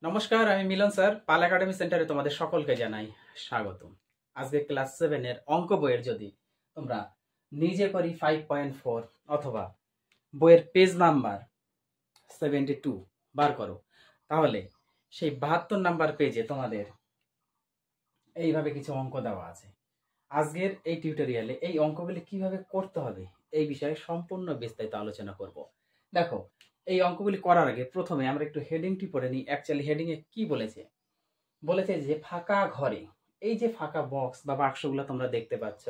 নমস্কার, আমি মিলন স্যার। পাল একাডেমি সেন্টারে তোমাদের সকলকে জানাই স্বাগতম। আজকে ক্লাস 7 এর অঙ্ক বইয়ের যদি তোমরা নিজে করি 5.4 অথবা বইয়ের পেজ নাম্বার 72 বার করো, তাহলে সেই 72 নাম্বার পেজে তোমাদের এইভাবে কিছু অঙ্ক দেওয়া আছে। আজকের এই টিউটোরিয়ালে এই অঙ্কগুলি কিভাবে করতে হবে এই বিষয়ে সম্পূর্ণ বিস্তারিত আলোচনা করব। দেখো, এই অঙ্কগুলি করার আগে প্রথমে আমরা একটু হেডিংটি পড়ে নিই। অ্যাকচুয়ালি হেডিংয়ে কি বলেছে যে ফাঁকা ঘরে, এই যে ফাঁকা বক্স বা বাক্সগুলো তোমরা দেখতে পাচ্ছ,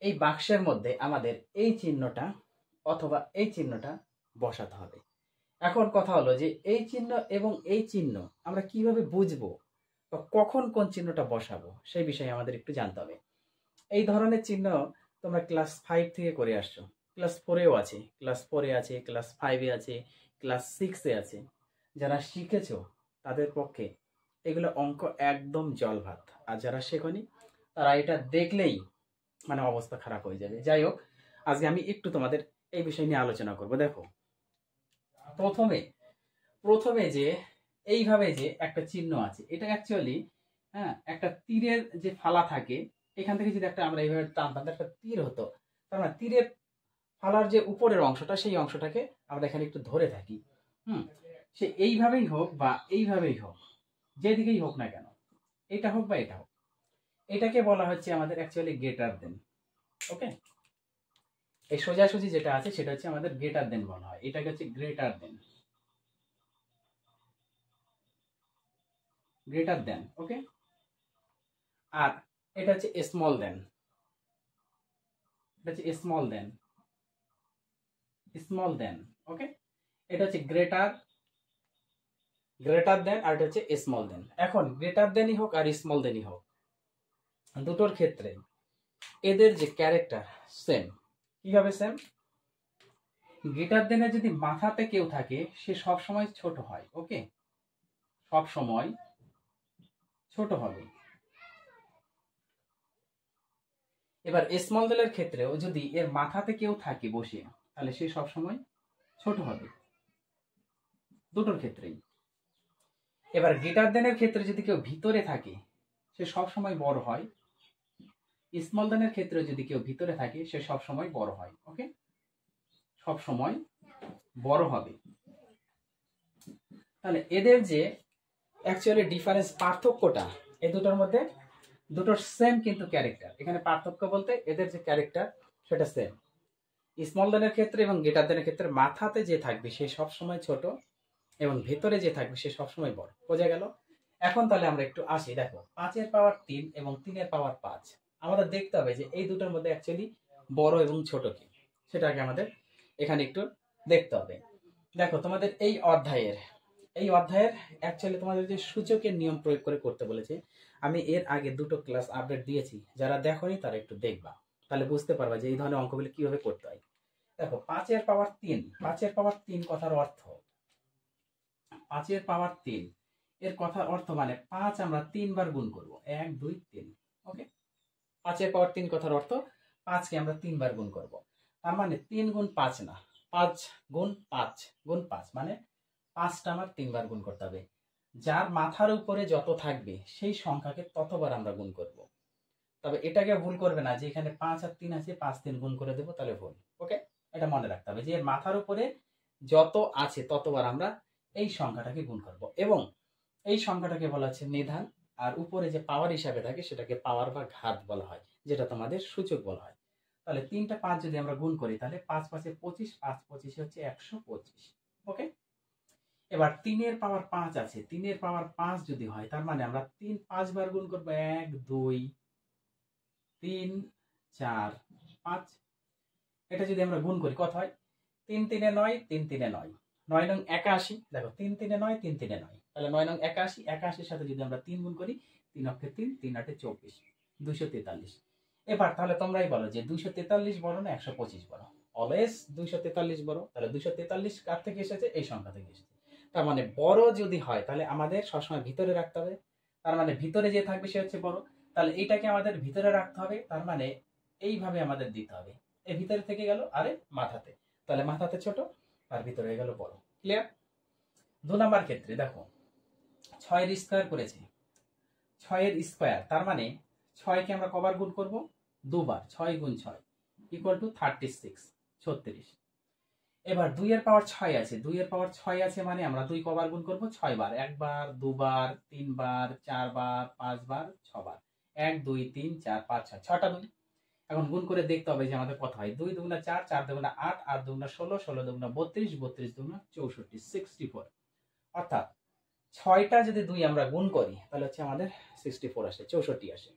এই বাক্সের মধ্যে আমাদের এই চিহ্নটা অথবা এই চিহ্নটা বসাতে হবে। এখন কথা হলো যে এই চিহ্ন এবং এই চিহ্ন আমরা কিভাবে বুঝবো বা কখন কোন চিহ্নটা বসাবো সেই বিষয়ে আমাদের একটু জানতে হবে। এই ধরনের চিহ্ন তোমরা ক্লাস 5 থেকে করে আসছো, ক্লাস 4এও আছে, ক্লাস 4-এ আছে, ক্লাস 5-এ আছে, ক্লাস 6-এ আছে। যারা শিখেছো তাদের পক্ষে এগুলো অঙ্ক একদম জল ভাত, আর যারা শেখনি তারা এটা দেখলেই মানে অবস্থা খারাপ হয়ে যাবে। যাই হোক, আজকে আমি একটু তোমাদের এই বিষয় নিয়ে আলোচনা করব। দেখো, প্রথমে যে এইভাবে যে একটা চিহ্ন আছে, এটা অ্যাকচুয়ালি একটা তীরের যে ফালা থাকে, এখান থেকে যদি আমরা এইভাবে টানতাম একটা তীর হতো। তার মানে তীরের ফালার যে উপরের অংশটা, সেই অংশটাকে আমরা এখানে একটু ধরে থাকি। সে এইভাবেই হোক বা এইভাবেই হোক, যেদিকেই হোক না কেন, এটা হোক বা এটা হোক, এটাকে বলা হচ্ছে আমাদের অ্যাকচুয়ালি গ্রেটার দেন। ওকে, এই সোজাসুজি যেটা আছে সেটা হচ্ছে আমাদের গ্রেটার দেন বলা হয়। এটাকে হচ্ছে গ্রেটার দেন। ওকে, আর এটা হচ্ছে স্মল দেন। এটা হচ্ছে স্মল দেন। ওকে, এটা হচ্ছে গ্রেটার দেন, আর এটা হচ্ছে স্মল দেন। এখন গ্রেটার দেনই হোক আর স্মল দেনই হোক, দুটোর ক্ষেত্রে এদের যে ক্যারেক্টার সেম। কিভাবে সেম? গ্রেটার দেনে যদি মাথাতে কেউ থাকে সে সব সময় ছোট হয়। ওকে, সব সময় ছোট হবে। এবার স্মল দেনের ক্ষেত্রেও যদি এর মাথাতে কেউ থাকে বসে, তাহলে সে সব সময় ছোট হবে, দুটোর ক্ষেত্রেই। এবার গ্রেটার দেনের ক্ষেত্রে যদি কেউ ভিতরে থাকে সে সব সময় বড় হয়। স্মল দেনের ক্ষেত্রে যদি কেউ ভিতরে থাকে সে সব সময় বড় হয়। ওকে, সব সময় বড় হবে। তাহলে এদের যে অ্যাকচুয়ালি ডিফারেন্স, পার্থক্যটা এই দুটোর মধ্যে, দুটোর সেম কিন্তু ক্যারেক্টার। এখানে পার্থক্য বলতে এদের যে ক্যারেক্টার সেটা সেম। স্মল দেনের ক্ষেত্রে এবং গ্রেটার দেনের ক্ষেত্রে মাথাতে যে থাকবে সে সব সময় ছোট এবং ভেতরে যে থাকবে সে সব সময় বড়। বোঝা গেল? এখন তাহলে আমরা একটু আসি। দেখো, 5-এর পাওয়ার 3 এবং 3-এর পাওয়ার 5 আমাদের দেখতে হবে যে এই দুটোর মধ্যে অ্যাকচুয়ালি বড় এবং ছোট কি, সেটাকে আমাদের এখানে একটু দেখতে হবে। দেখো, তোমাদের এই অধ্যায়ের অ্যাকচুয়ালি তোমাদের যে সূচকের নিয়ম প্রয়োগ করে করতে বলেছে, আমি এর আগে দুটো ক্লাস আপডেট দিয়েছি। যারা দেখোনি তারা একটু দেখবা, তাহলে বুঝতে পারবা যে এই ধরনের অঙ্কগুলি কিভাবে করতে হয়। দেখো, 5-এর পাওয়ার 3 কথার অর্থ, 5-এর পাওয়ার 3 এর কথার অর্থ মানে 5 আমরা 3 বার গুণ করব। 1 2 3। ওকে, 5-এর পাওয়ার 3 কথার অর্থ 5কে আমরা 3 বার গুণ করব। তার মানে 3 গুণ 5 না, 5 গুণ 5 গুণ 5, মানে 5টা আমার 3 বার গুণ করতে হবে। যার মাথার উপরে যত থাকবে সেই সংখ্যাকে ততবার আমরা গুণ করব। তবে এটাকে ভুল করবে না যে এখানে 5 আর 3 আছে, 5 3 গুণ করে দেবো, তাহলে ভুল। ওকে, এটা মনে রাখতে হবে যে মাথার উপরে যত আছে ততবার আমরা এই সংখ্যাটাকে গুণ করব, এবং এই সংখ্যাটাকে বলা হচ্ছে নিধান। আর উপরে যে পাওয়ার হিসাবে থাকে সেটাকে পাওয়ার বা ঘাত বলা হয়, যেটা তোমাদের সূচক বলা হয়। তাহলে 3টা 5 যদি আমরা গুণ করি তাহলে 5 5-এ 25, 5 25 হচ্ছে 125। ওকে, এবার 3-এর পাওয়ার 5 আছে, 3-এর পাওয়ার 5 যদি হয় তার মানে আমরা 3 5 বার গুণ করবো। 1 2 3 4 5। এটা যদি আমরা গুণ করি কত হয়? 3 3-এ 9, 3 3-এ 9, 9 নং 81। দেখো, 3 3-এ 9, 3 3-এ 9, তাহলে 9 নং 81। 81-এর সাথে যদি আমরা 3 গুণ করি, 3 অক্ষে 3, 3 8-এ 24, 243। এবার তাহলে তোমরাই বলো যে 243 বড় না 125 বড়? অলওয়েজ 243 বড়। তাহলে 243 কার থেকে এসেছে? এই সংখ্যা থেকে এসেছে। তার মানে বড় যদি হয় তাহলে আমাদের সবসময় ভিতরে রাখতে হবে। তার মানে ভিতরে যে থাকবে সে হচ্ছে বড়। তাহলে এইটাকে আমাদের ভিতরে রাখতে হবে, তার মানে এইভাবে আমাদের দিতে হবে। এই ভিতরে থেকে গেল আরে মাথাতে, তাহলে মাথাতে ছোট আর ভিতরে গেল বড়। ক্লিয়ার? 2 নাম্বার ক্ষেত্রে দেখো, 6 এর স্কয়ার করেছে, 6 এর স্কয়ার তার মানে 6 কে আমরা কবার গুণ করব, দুবার, 6 গুণ 6 ইকুয়াল টু 36, 36। এবার 2 এর পাওয়ার 6 আছে, 2 এর পাওয়ার 6 আছে মানে আমরা 2 কবার গুণ করব, 6 বার, একবার, দুবার, তিনবার, চারবার, পাঁচবার, 6 বার, 1 2 3 4 5 6, 6টা 2। এখন গুণ করে দেখতে হবে যে আমাদের কত হয়, 2 দুগুণা 4, 4 দুগুণা 8, 8 দুগুণা 16, 16 দুগুণা 32, 32 দুগুণা 64, 64। অর্থাৎ 6টা যদি 2 আমরা গুণ করি তাহলে হচ্ছে আমাদের 64 আসে, 64 আসে।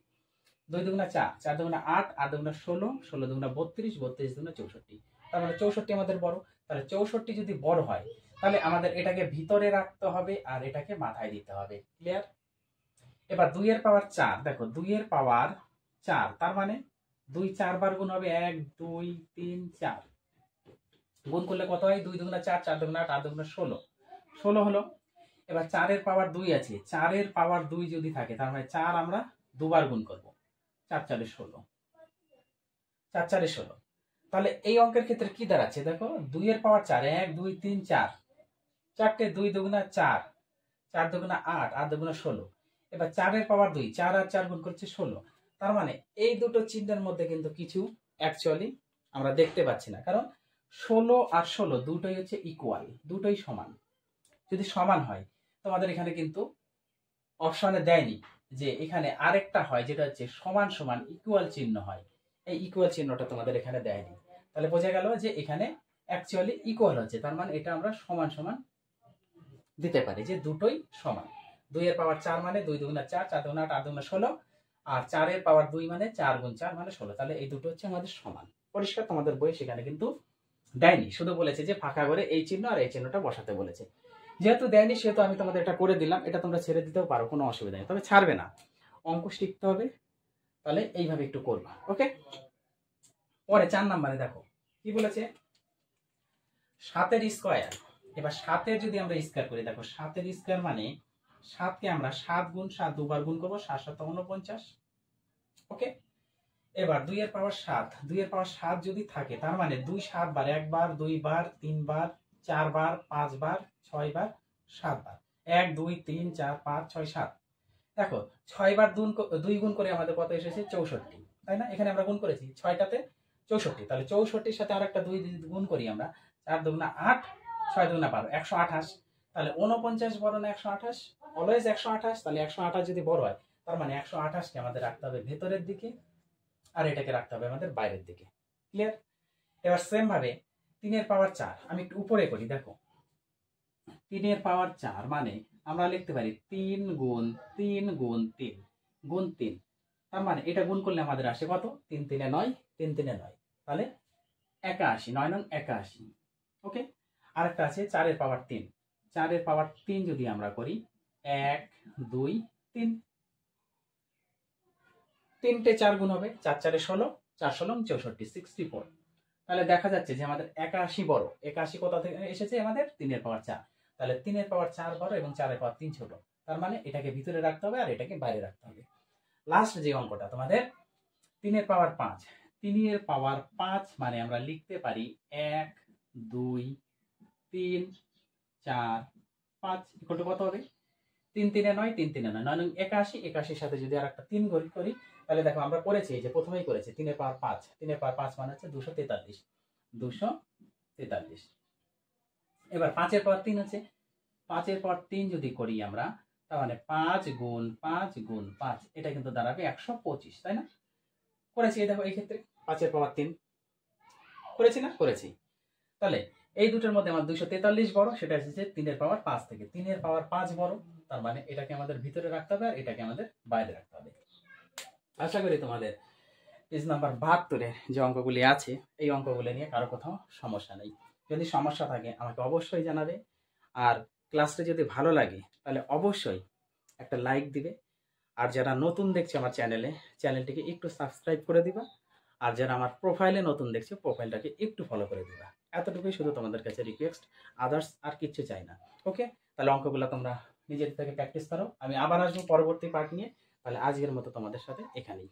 2 দুগুণা 4, 4 দুগুণা 8, 8 দুগুণা 16, 16 দুগুণা 32, 32 দুগুণা 64। তার মানে 64 আমাদের বড়। তাহলে 64 যদি বড় হয় তাহলে আমাদের এটাকে ভিতরে রাখতে হবে আর এটাকে মাথায় দিতে হবে। ক্লিয়ার? এবার 2 এর পাওয়ার 4, দেখো 2 এর পাওয়ার 4 তার মানে 2 4 বার গুণ হবে, 1 2 3 4। গুণ করলে কত হয়, 2 দুগুণা 4, 4 দুগুণা 8, 8 দুগুণা 16, 16 হলো। এবার 4 এর পাওয়ার 2 আছে, 4 এর পাওয়ার 2 যদি থাকে তার মানে 4 আমরা দুবার গুণ করব, 4 4 16, 4 4 16। তাহলে এই অঙ্কের ক্ষেত্রে কি দাঁড়াচ্ছে, দেখো 2 এর পাওয়ার 4, 1 2 3 4, চারটে, 2 দুগুণা 4, 4 দুগুণা 8, 8 দুগুণা 16। এবার 4 এর পাওয়ার 2, 4 আর 4 গুণ করছে 16। তার মানে এই দুটো চিহ্নের মধ্যে কিন্তু কিছু অ্যাকচুয়ালি আমরা দেখতে পাচ্ছি না, কারণ 16 আর 16 দুটোই হচ্ছে ইকুয়াল, দুটোই সমান। যদি সমান হয় তোমাদের এখানে কিন্তু অপশনে দেয়নি যে এখানে আরেকটা হয় যেটা হচ্ছে সমান সমান ইকুয়াল চিহ্ন হয়, এই ইকুয়াল চিহ্নটা তোমাদের এখানে দেয়নি। তাহলে বোঝা গেল যে এখানে অ্যাকচুয়ালি ইকুয়াল হচ্ছে, তার মানে এটা আমরা সমান সমান দিতে পারি যে দুটোই সমান। 2 এর পাওয়ার 4 মানে 2 দুগুণা 4, 4 দুগুণা 8, 8 দুগুণা 16, আর 4 এর পাওয়ার 2 মানে 4 গুণ 4 মানে 16। তাহলে এই দুটো হচ্ছে আমাদের সমান। পরিষ্কার? তোমাদের বই সেখানে কিন্তু দেয়নি, শুধু বলেছে যে ফাঁকা করে এই চিহ্ন আর এই চিহ্নটা বসাতে বলেছে। যেহেতু দেয়নি সেহেতু আমি তোমাদের এটা করে দিলাম, এটা তোমরা ছেড়ে দিতেও পারো, কোনো অসুবিধা নেই, তবে ছাড়বে না, অঙ্ক শিখতে হবে। তাহলে এইভাবে একটু করবা, ওকে। পরে 4 নম্বরে দেখো কি বলেছে, 7 এর স্কয়ার। এবার 7 এর যদি আমরা স্কয়ার করি, দেখো 7 এর স্কয়ার মানে 7 কে আমরা 7 গুণ 7 দুবার গুণ করব, 7 7 49, ওকে। এবার 2 এর পাওয়ার 7, 2 এর পাওয়ার 7 যদি থাকে তার মানে 2 7 বার, একবার, 2 বার, 3 বার, 4 বার, 5 বার, 6 বার, 7 বার, 1 2 3 4 5 6 7। দেখো 6 বার 2 গুণ করে আমাদের কত এসেছে, 64, তাই না? এখানে আমরা গুণ করেছি 6টাতে 64, তাহলে 64 এর সাথে আরেকটা 2 গুণ করি আমরা, 4 দুগুণা 8, 6 দুগুণা 12, 128। তাহলে 49 বড় না 128? অলওয়েজ 128। তাহলে 128 যদি বড় হয় তার মানে 128 কে আমাদের রাখতে হবে ভেতরের দিকে আর এটাকে রাখতে হবে আমাদের বাইরের দিকে। ক্লিয়ার? এবার সেম ভাবে 3 এর পাওয়ার 4 আমি একটু উপরে করি, দেখো 3 এর পাওয়ার 4 মানে আমরা লিখতে পারি 3 গুণ 3 গুণ 3 গুণ 3। তার মানে এটা গুণ করলে আমাদের আসে কত, 3 3 9, 3 3 9, তাহলে 81, 9 নং 81, ওকে। আরেকটা আছে 4 এর পাওয়ার 3, 4 এর পাওয়ার 3 যদি আমরা করি 1 2 3, 3টে 4 গুণ হবে, 4 4 16, 4 16 64, 64। তাহলে দেখা যাচ্ছে যে আমাদের 81 বড়। 81 কোথা থেকে এসেছে, আমাদের 3 এর পাওয়ার 4। তাহলে 3 এর পাওয়ার 4 বড় এবং 4 এর পাওয়ার 3 ছোট, তার মানে এটাকে ভিতরে রাখতে হবে আর এটাকে বাইরে রাখতে হবে। লাস্ট যে অঙ্কটা তোমাদের 3 এর পাওয়ার 5, 3 এর পাওয়ার 5 মানে আমরা লিখতে পারি 1 2 3 4 5 ইকুয়াল টু কত হবে, 3 3 9, 3 3 9, 9 নং 81, 81 সাথে যদি আরেকটা 3 করি তাহলে দেখো আমরা করেছি যে প্রথমেই করেছি 3 এর পাওয়ার 5, 3 এর পাওয়ার 5 মানে হচ্ছে 243, 243। এবার 5 এর পাওয়ার 3 আছে, 5 এর পাওয়ার 3 যদি করি আমরা তার মানে 5 গুণ 5 গুণ 5, এটা কিন্তু দাঁড়াবে 125, তাই না? করেছি, এই দেখো এই ক্ষেত্রে 5 এর পাওয়ার 3 করেছি না, করেছি। তাহলে এই দুটোর মধ্যে আমার 243 বড়, সেটা এসেছে 3 এর পাওয়ার 5 থেকে। 3 এর পাওয়ার 5 বড়, তার মানে এটাকে আমাদের ভিতরে রাখতে হবে আর এটাকে আমাদের বাইরে রাখতে হবে। আশা করি তোমাদের পেজ নাম্বার 72 যে অঙ্কগুলি আছে এই অঙ্কগুলি নিয়ে কারো কোথাও সমস্যা নেই। যদি সমস্যা থাকে আমাকে অবশ্যই জানাবে, আর ক্লাসটা যদি ভালো লাগে তাহলে অবশ্যই একটা লাইক দিবে, আর যারা নতুন দেখছে আমার চ্যানেলটিকে একটু সাবস্ক্রাইব করে দিবা, আর যারা আমার প্রোফাইলে নতুন দেখছে প্রোফাইলটাকে একটু ফলো করে দিবা। এতটুকুই শুধু তোমাদের কাছে রিকোয়েস্ট, আদার্স আর কিচ্ছু চাই না, ওকে। তাহলে অঙ্কগুলো তোমরা নিজের থেকে প্র্যাকটিস করো, আমি আবার আসবো পরবর্তী পার্ট নিয়ে। তাহলে আজকের মতো তোমাদের সাথে এখানেই।